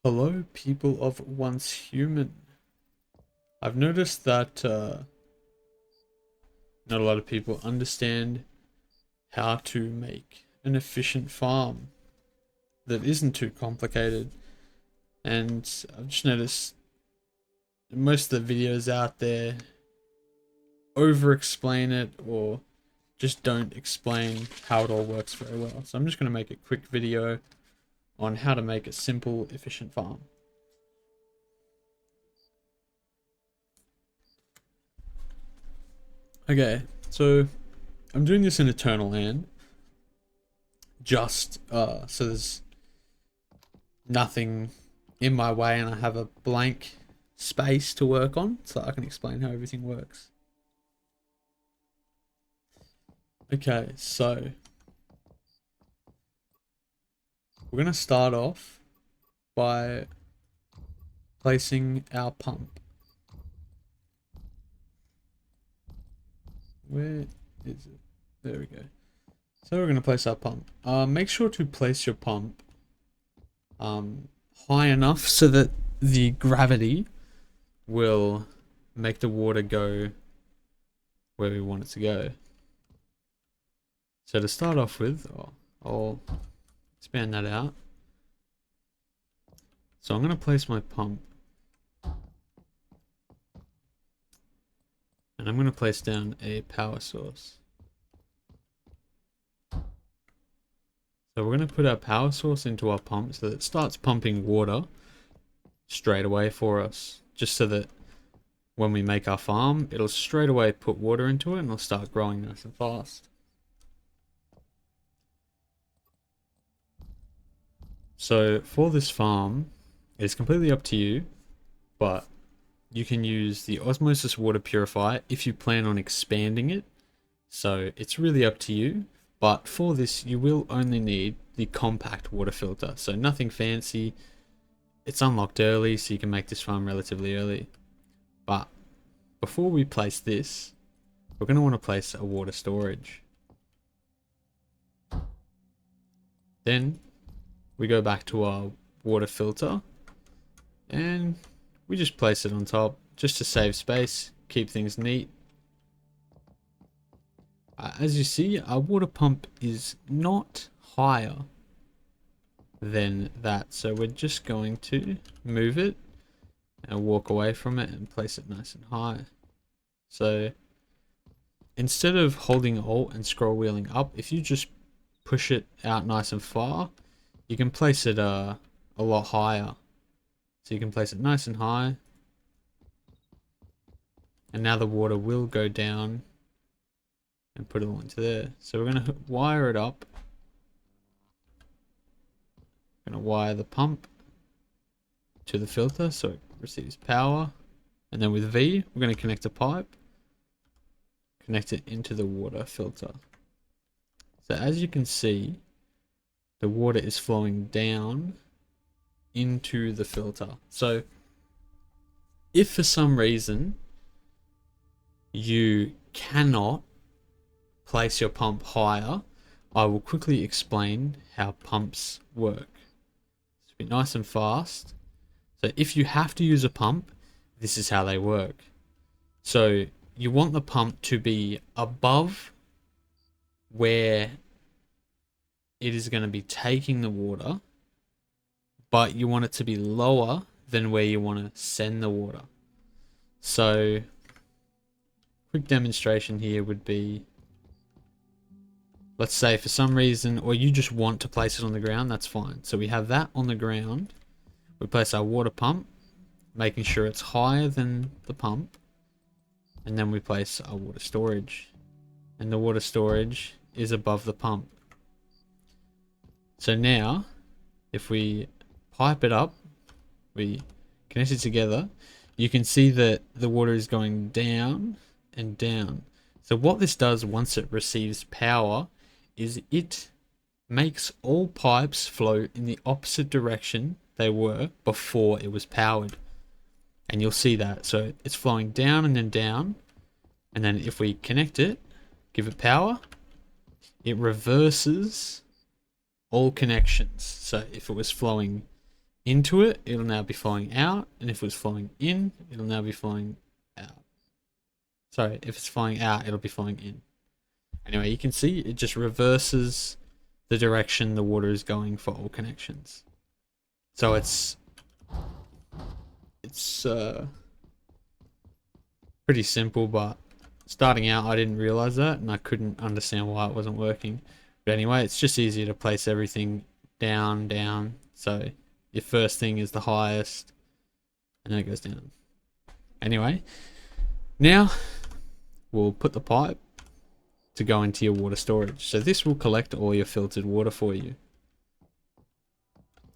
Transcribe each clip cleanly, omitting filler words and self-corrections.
Hello, people of once human. I've noticed that not a lot of people understand how to make an efficient farm that isn't too complicated. And I've just noticed most of the videos out there over explain it or just don't explain how it all works very well. So I'm just going to make a quick video on how to make a simple, efficient farm. Okay, so I'm doing this in Eternal Land, just so there's nothing in my way and I have a blank space to work on, so I can explain how everything works. Okay, so we're gonna start off by placing our pump. Where is it? There we go. So we're gonna place our pump. Make sure to place your pump high enough so that the gravity will make the water go where we want it to go. So to start off with, I'll expand that out. So I'm going to place my pump. And I'm going to place down a power source. So we're going to put our power source into our pump so that it starts pumping water straight away for us. Just so that when we make our farm, it'll straight away put water into it and it'll start growing nice and fast. So for this farm, it's completely up to you, but you can use the osmosis water purifier if you plan on expanding it. So it's really up to you, but for this you will only need the compact water filter. So nothing fancy. It's unlocked early, so you can make this farm relatively early. But before we place this, we're going to want to place a water storage. Then we go back to our water filter and we just place it on top just to save space, keep things neat. As you see, our water pump is not higher than that, so we're just going to move it and walk away from it and place it nice and high. So instead of holding Alt and scroll wheeling up, if you just push it out nice and far, you can place it a lot higher. So you can place it nice and high. And now the water will go down and put it all into there. So we're going to wire it up. We're going to wire the pump to the filter so it receives power. And then with V, we're going to connect a pipe. Connect it into the water filter. So as you can see, the water is flowing down into the filter. So if for some reason you cannot place your pump higher, I will quickly explain how pumps work. It's be nice and fast. So if you have to use a pump, this is how they work. So you want the pump to be above where it is going to be taking the water, but you want it to be lower than where you want to send the water. So quick demonstration here would be, let's say for some reason, or you just want to place it on the ground, that's fine. So we have that on the ground. We place our water pump, making sure it's higher than the pump. And then we place our water storage. And the water storage is above the pump. So now, if we pipe it up, we connect it together, you can see that the water is going down and down. So what this does once it receives power is it makes all pipes flow in the opposite direction they were before it was powered. And you'll see that. So it's flowing down and then down. And then if we connect it, give it power, it reverses all connections. So if it was flowing into it, it'll now be flowing out. And if it was flowing in, it'll now be flowing out. Sorry, if it's flowing out, it'll be flowing in. Anyway, you can see it just reverses the direction the water is going for all connections. So it's pretty simple, but starting out I didn't realize that and I couldn't understand why it wasn't working. But anyway, it's just easier to place everything down. So your first thing is the highest and then it goes down. Anyway, now we'll put the pipe to go into your water storage. So this will collect all your filtered water for you.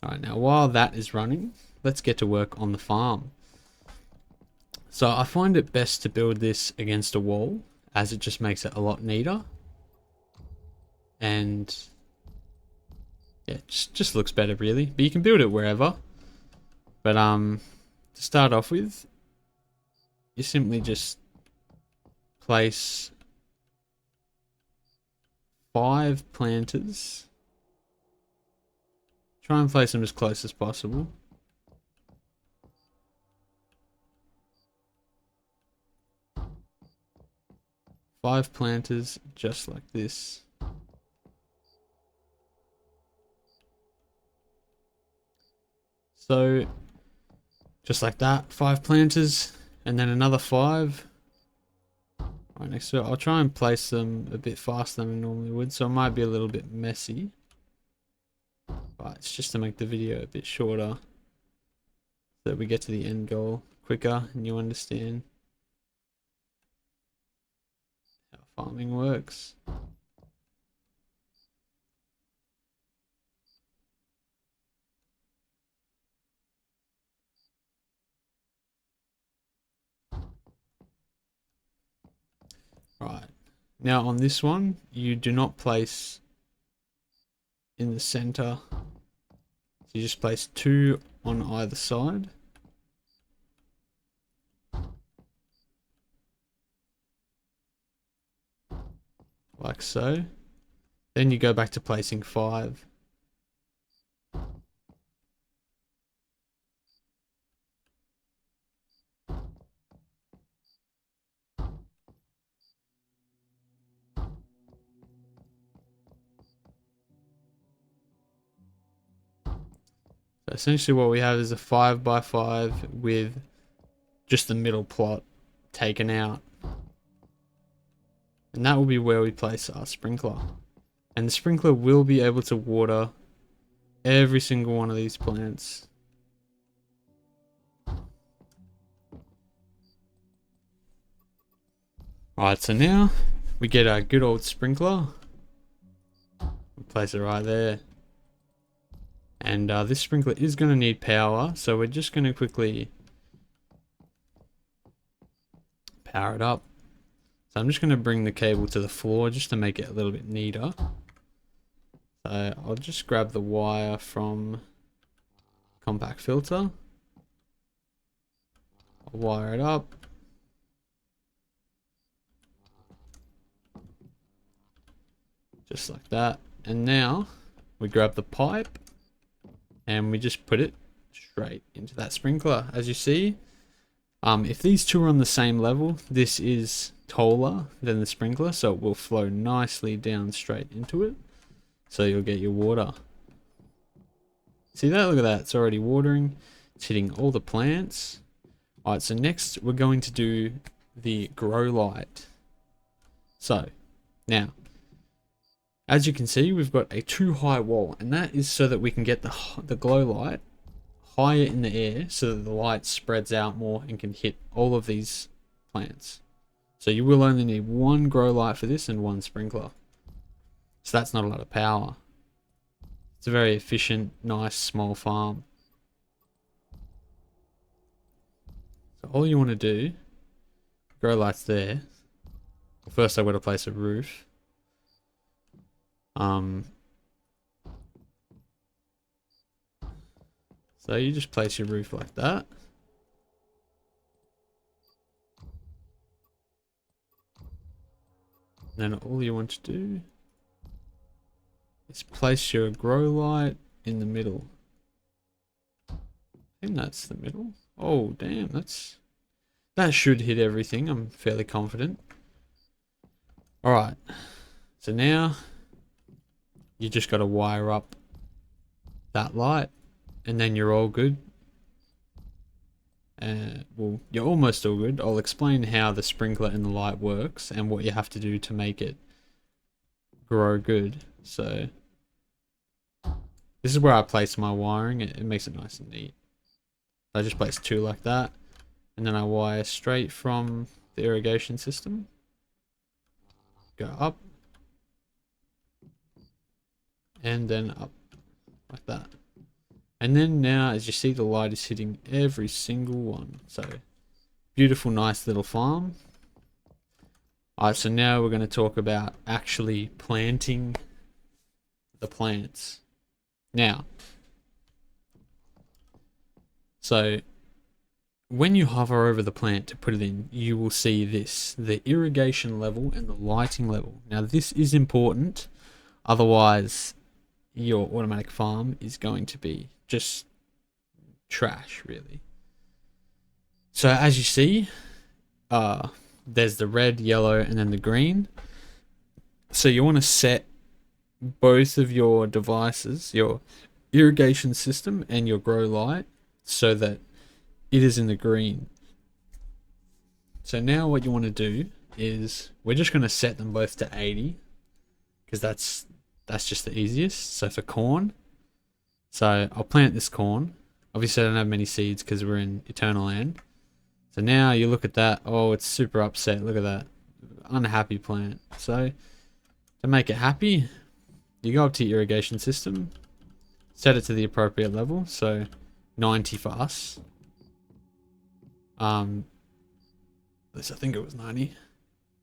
Alright, now while that is running, let's get to work on the farm. So I find it best to build this against a wall, as it just makes it a lot neater. And yeah, just looks better really. But you can build it wherever. But to start off with, you simply just place 5 planters. Try and place them as close as possible. Five planters just like this. So just like that, 5 planters and then another 5 right next to it. I'll try and place them a bit faster than I normally would, so it might be a little bit messy. But it's just to make the video a bit shorter so that we get to the end goal quicker and you understand how farming works. Right, now on this one, you do not place in the center. So you just place 2 on either side. Like so. Then you go back to placing 5. So essentially what we have is a 5x5 with just the middle plot taken out. And that will be where we place our sprinkler. And the sprinkler will be able to water every single one of these plants. Alright, so now we get our good old sprinkler. We place it right there. And this sprinkler is going to need power, so we're just going to quickly power it up. So I'm just going to bring the cable to the floor just to make it a little bit neater. So I'll just grab the wire from compact filter. I'll wire it up. Just like that. And now we grab the pipe and we just put it straight into that sprinkler. As you see, if these two are on the same level, this is taller than the sprinkler, so it will flow nicely down straight into it. So you'll get your water. See that? Look at that. It's already watering. It's hitting all the plants. Alright, so next we're going to do the grow light. So, now, as you can see, we've got a too high wall, and that is so that we can get the glow light higher in the air so that the light spreads out more and can hit all of these plants. So you will only need 1 grow light for this and 1 sprinkler. So that's not a lot of power. It's a very efficient, nice, small farm. So all you want to do, grow lights there. Well, first I've got to place a roof. So you just place your roof like that. Then all you want to do is place your grow light in the middle. I think that's the middle. Oh, damn, that should hit everything. I'm fairly confident. All right. So now you just got to wire up that light and then you're all good. Well, you're almost all good. I'll explain how the sprinkler and the light works and what you have to do to make it grow good. So this is where I place my wiring. It makes it nice and neat. I just place two like that, and then I wire straight from the irrigation system. Go up, and then up, like that. And then now, as you see, the light is hitting every single one. So, beautiful, nice little farm. Alright, so now we're going to talk about actually planting the plants. Now, so when you hover over the plant to put it in, you will see this, the irrigation level and the lighting level. Now this is important, otherwise your automatic farm is going to be just trash, really. So as you see, there's the red, yellow, and then the green. So you want to set both of your devices, your irrigation system and your grow light, so that it is in the green. So now what you want to do is we're just going to set them both to 80 because that's just the easiest. So for corn, so I'll plant this corn. Obviously I don't have many seeds because we're in Eternal Land. So now you look at that, oh, it's super upset. Look at that unhappy plant. So to make it happy, you go up to your irrigation system, set it to the appropriate level. So 90 for us. At least I think it was 90.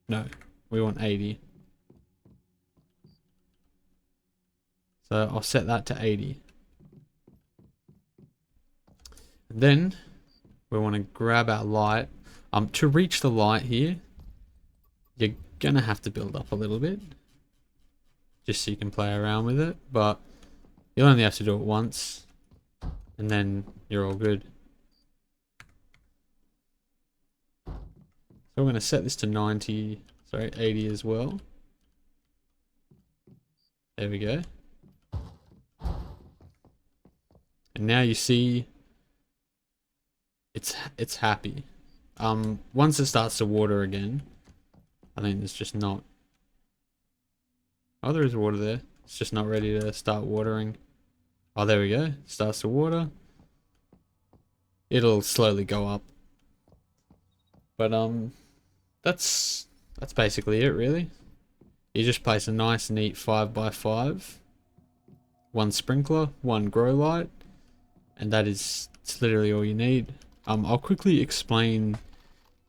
No, we want 80. So I'll set that to 80. And then we want to grab our light. To reach the light here, you're gonna have to build up a little bit, just so you can play around with it. But you'll only have to do it once, and then you're all good. So we're going to set this to 80 as well. There we go. And now you see it's happy. Once it starts to water again, I think it's just not. Oh, there is water there. It's just not ready to start watering. Oh, there we go. It starts to water. It'll slowly go up. But that's basically it, really. You just place a nice neat 5x5, one sprinkler, one grow light, and it's literally all you need. I'll quickly explain.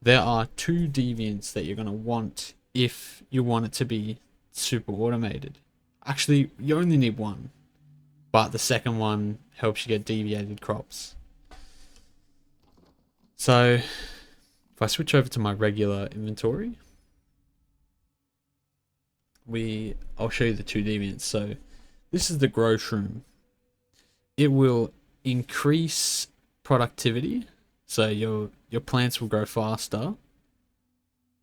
There are two deviants that you're going to want if you want it to be super automated. Actually, you only need one, but the second one helps you get deviated crops. So if I switch over to my regular inventory, I'll show you the two deviants. So this is the grow shroom. It will increase productivity, so your plants will grow faster,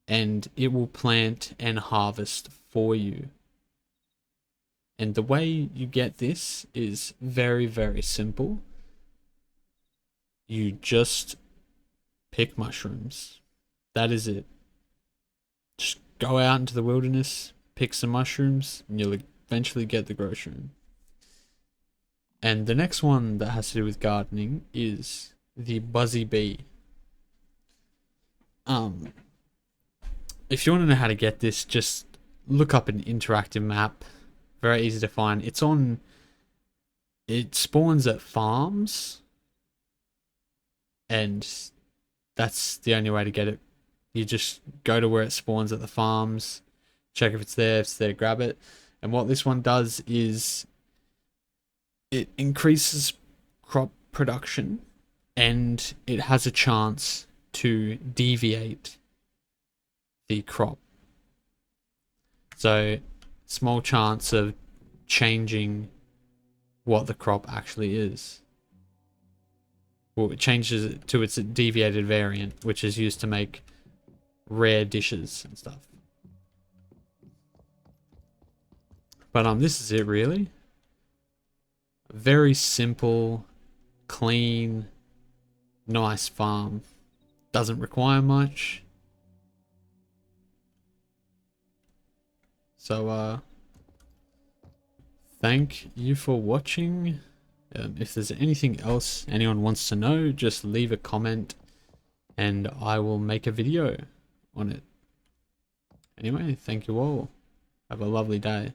and it will plant and harvest for you. And the way you get this is very, very simple. You just pick mushrooms. That is it. Just go out into the wilderness, pick some mushrooms, and you'll eventually get the grow shroom. And the next one that has to do with gardening is the buzzy bee. If you want to know how to get this, just look up an interactive map. Very easy to find. It spawns at farms, and that's the only way to get it. You just go to where it spawns at the farms, check if it's there, grab it. And what this one does is it increases crop production, and it has a chance to deviate the crop. So small chance of changing what the crop actually is. well, it changes it to its deviated variant, which is used to make rare dishes and stuff. But this is it really. Very simple, clean, nice farm. Doesn't require much. So thank you for watching. If there's anything else anyone wants to know, just leave a comment and I will make a video on it. Anyway, thank you all. Have a lovely day.